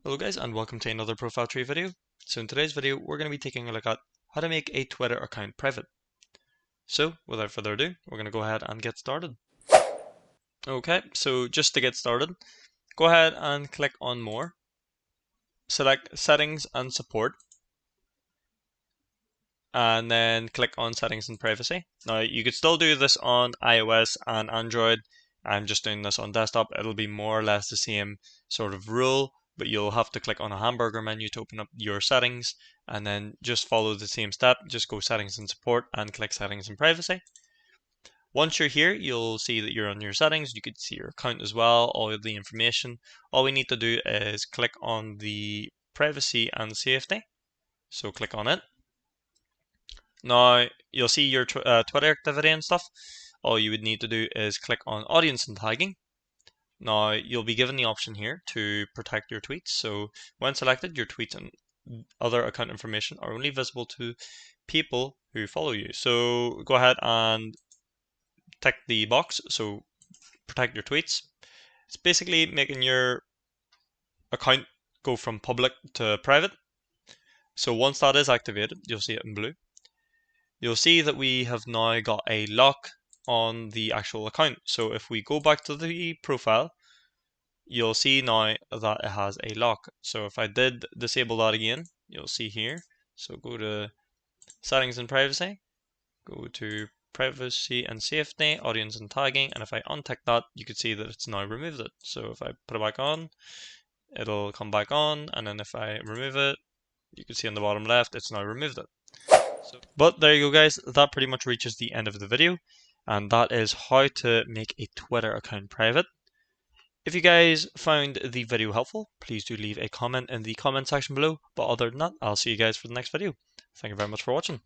Hello guys, and welcome to another ProfileTree video. So in today's video we're going to be taking a look at how to make a Twitter account private. So without further ado, we're going to go ahead and get started. Okay, so just to get started, go ahead and click on More, select Settings and Support, and then click on Settings and Privacy. Now you could still do this on iOS and Android. I'm just doing this on desktop. It'll be more or less the same sort of rule, but you'll have to click on a hamburger menu to open up your settings, and then just follow the same step. Just go Settings and Support and click Settings and Privacy. Once you're here, you'll see that you're on your settings. You could see your account as well, all of the information. All we need to do is click on the privacy and safety. So click on it. Now you'll see your Twitter activity and stuff. All you would need to do is click on audience and tagging. Now you'll be given the option here to protect your tweets. So when selected, your tweets and other account information are only visible to people who follow you. So go ahead and tick the box. So protect your tweets. It's basically making your account go from public to private. So once that is activated, you'll see it in blue. You'll see that we have now got a lock on the actual account. So if we go back to the profile, you'll see now that it has a lock. So if I did disable that again, you'll see here. So go to Settings and Privacy, go to Privacy and Safety, Audience and Tagging, and if I untick that, you can see that it's now removed it. So if I put it back on, it'll come back on, and then if I remove it, you can see on the bottom left, it's now removed it. But there you go guys, that pretty much reaches the end of the video, and that is how to make a Twitter account private. If you guys found the video helpful, please do leave a comment in the comment section below, but other than that, I'll see you guys for the next video. Thank you very much for watching.